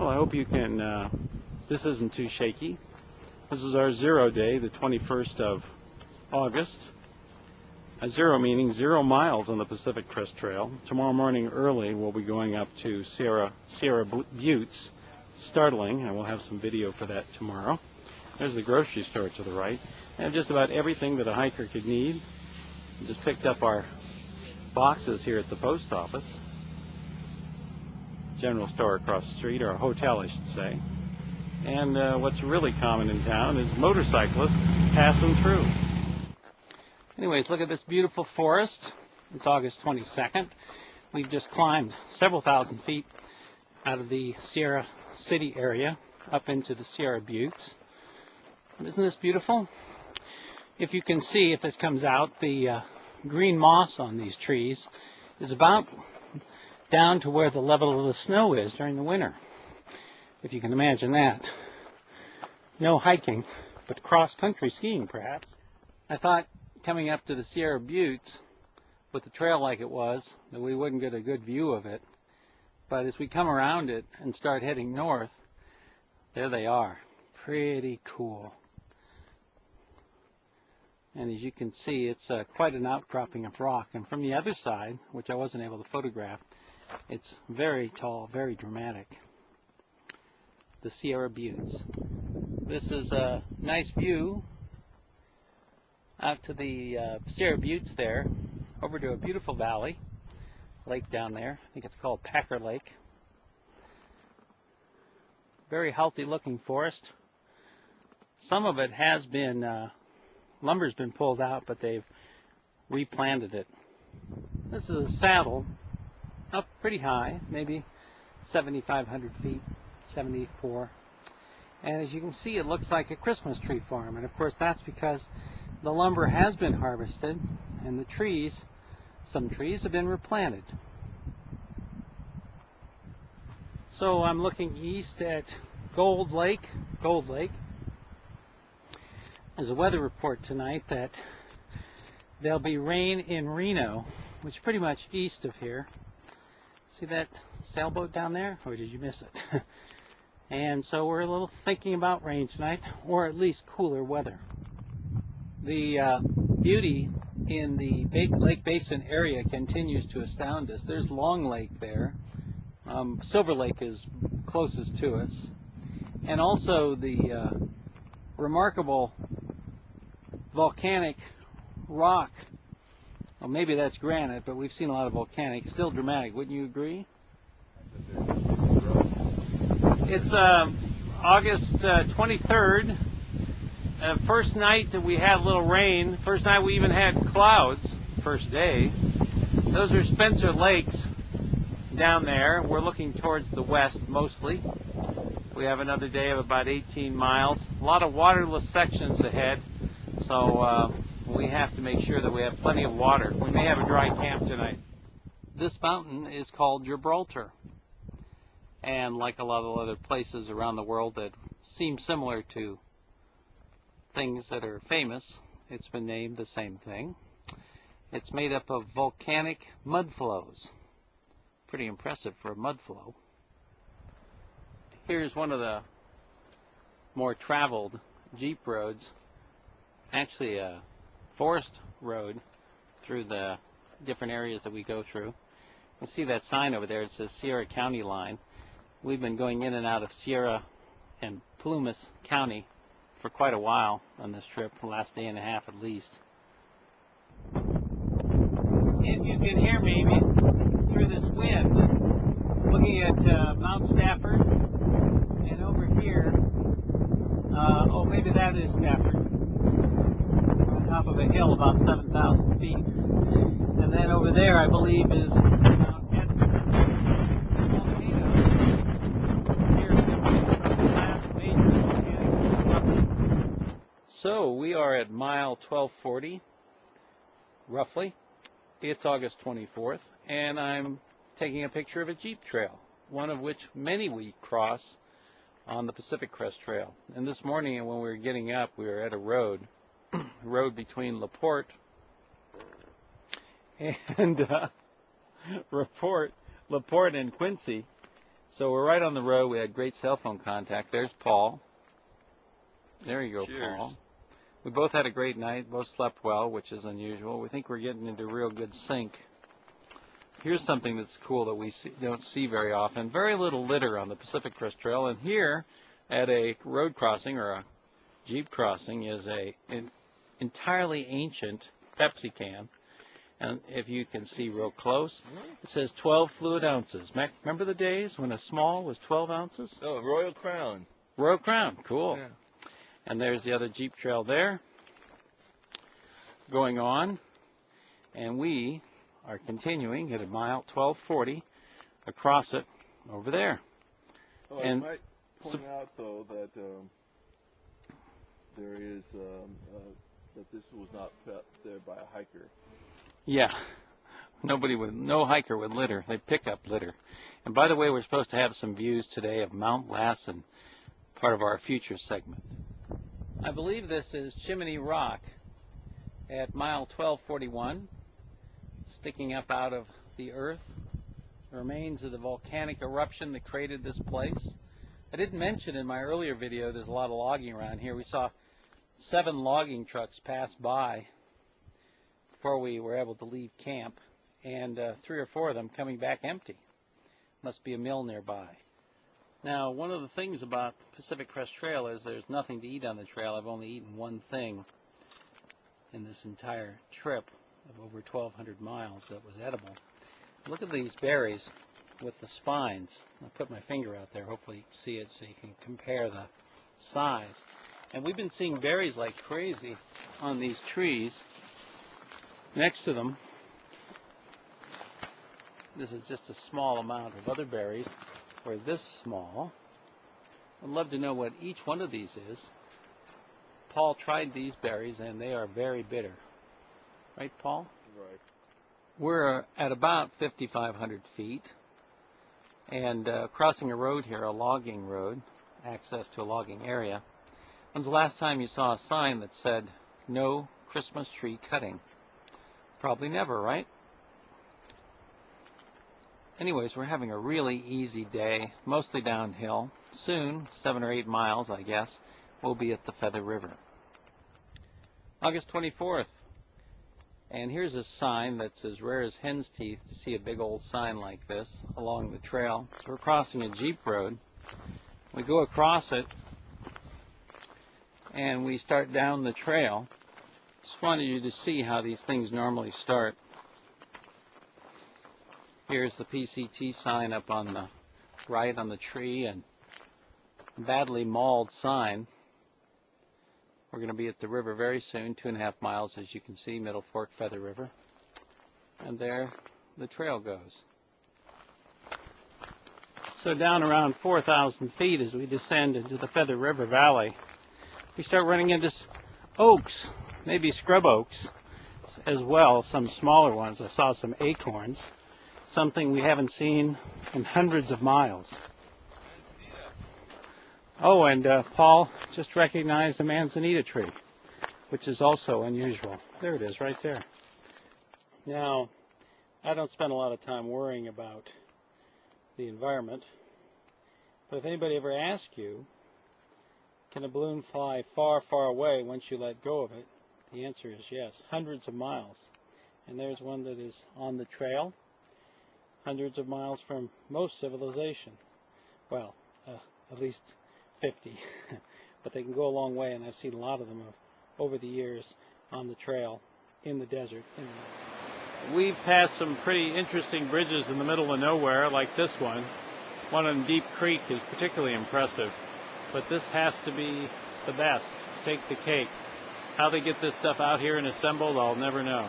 Well, I hope you can, this isn't too shaky. This is our 0 day, the 21st of August. A 0 meaning 0 miles on the Pacific Crest Trail. Tomorrow morning early we'll be going up to Sierra Buttes, startling, and we'll have some video for that tomorrow. There's the grocery store to the right. They have just about everything that a hiker could need. We just picked up our boxes here at the post office. General store across the street, or a hotel I should say. And what's really common in town is motorcyclists passing through. Anyways, look at this beautiful forest. It's August 22nd. We've just climbed several thousand feet out of the Sierra City area up into the Sierra Buttes. Isn't this beautiful? If you can see, if this comes out, the green moss on these trees is about down to where the level of the snow is during the winter. If you can imagine that. No hiking, but cross-country skiing perhaps. I thought coming up to the Sierra Buttes with the trail like it was, that we wouldn't get a good view of it. But as we come around it and start heading north, there they are. Pretty cool. And as you can see, it's quite an outcropping of rock. And from the other side, which I wasn't able to photograph, it's very tall, very dramatic. The Sierra Buttes. This is a nice view out to the Sierra Buttes there, over to a beautiful valley, lake down there. I think it's called Packer Lake. Very healthy looking forest. Some of it has been, lumber's been pulled out, but they've replanted it. This is a saddle up pretty high, maybe 7,500 feet, 74. And as you can see, it looks like a Christmas tree farm. And of course, that's because the lumber has been harvested and the trees, some trees have been replanted. So I'm looking east at Gold Lake. There's a weather report tonight that there'll be rain in Reno, which is pretty much east of here. See that sailboat down there, or did you miss it? And so we're a little thinking about rain tonight, or at least cooler weather. The beauty in the Lake Basin area continues to astound us. There's Long Lake there. Silver Lake is closest to us. And also the remarkable volcanic rock. Well, maybe that's granite, but we've seen a lot of volcanic. Still dramatic, wouldn't you agree? It's August 23rd. First night that we had a little rain. First night we even had clouds. First day. Those are Spencer Lakes down there. We're looking towards the west mostly. We have another day of about 18 miles. A lot of waterless sections ahead. So we have to make sure that we have plenty of water. We may have a dry camp tonight. This mountain is called Gibraltar. And like a lot of other places around the world that seem similar to things that are famous, it's been named the same thing. It's made up of volcanic mud flows. Pretty impressive for a mud flow. Here's one of the more traveled Jeep roads. Actually a forest road through the different areas that we go through. You see that sign over there, it says Sierra County line. We've been going in and out of Sierra and Plumas County for quite a while on this trip, the last day and a half at least. If you can hear me through this wind, looking at Mount Stafford, and over here, oh maybe that is Stafford, on top of a hill about 7,000 feet. And then over there I believe is Mount Edmund. So we are at mile 1240, roughly. It's August 24th, and I'm taking a picture of a Jeep trail, one of which many we cross on the Pacific Crest Trail. And this morning when we were getting up, we were at a road between LaPorte and LaPorte and Quincy. So we're right on the road. We had great cell phone contact. There's Paul. There you go, Cheers. Paul. We both had a great night. Both slept well, which is unusual. We think we're getting into real good sync. Here's something that's cool that we don't see very often. Very little litter on the Pacific Crest Trail. And here at a road crossing or a Jeep crossing is an entirely ancient Pepsi can. And if you can see real close, it says 12 fluid ounces. Remember the days when a small was 12 ounces? Oh, Royal Crown. Royal Crown, cool. Yeah. And there's the other Jeep trail there going on. And we are continuing at a mile 1240 across it over there. Oh, And I might point out, though, that there is that this was not put there by a hiker. Yeah, no hiker would litter. They pick up litter. And by the way, we're supposed to have some views today of Mount Lassen, part of our future segment. I believe this is Chimney Rock at mile 1241, sticking up out of the earth. The remains of the volcanic eruption that created this place. I didn't mention in my earlier video there's a lot of logging around here. We saw 7 logging trucks pass by before we were able to leave camp, and 3 or 4 of them coming back empty. Must be a mill nearby. Now, one of the things about Pacific Crest Trail is there's nothing to eat on the trail. I've only eaten one thing in this entire trip of over 1,200 miles that was edible. Look at these berries with the spines. I'll put my finger out there. Hopefully you can see it so you can compare the size. And we've been seeing berries like crazy on these trees. Next to them, this is just a small amount of other berries, or this small. I'd love to know what each one of these is. Paul tried these berries and they are very bitter. Right, Paul? Right. We're at about 5,500 feet and crossing a road here, a logging road, access to a logging area. When's the last time you saw a sign that said, "No Christmas tree cutting"? Probably never, right? Anyways, we're having a really easy day, mostly downhill. Soon, 7 or 8 miles, I guess, we'll be at the Feather River. August 24th. And here's a sign that's as rare as hen's teeth to see a big old sign like this along the trail. So we're crossing a Jeep road. We go across it and we start down the trail. Just wanted you to see how these things normally start. Here's the PCT sign up on the right on the tree, and badly mauled sign. We're going to be at the river very soon, 2.5 miles, as you can see, Middle Fork Feather River. And there the trail goes. So down around 4,000 feet as we descend into the Feather River Valley, we start running into oaks, maybe scrub oaks as well, some smaller ones. I saw some acorns, something we haven't seen in hundreds of miles. Oh, and Paul just recognized a manzanita tree, which is also unusual. There it is, right there. Now, I don't spend a lot of time worrying about the environment, but if anybody ever asks you, can a balloon fly far, far away once you let go of it, the answer is yes, hundreds of miles. And there's one that is on the trail, hundreds of miles from most civilization. Well, at least 50, but they can go a long way, and I've seen a lot of them over the years on the trail, in the desert. We've passed some pretty interesting bridges in the middle of nowhere, like this one. One on Deep Creek is particularly impressive, but this has to be the best. Take the cake. How they get this stuff out here and assembled, I'll never know.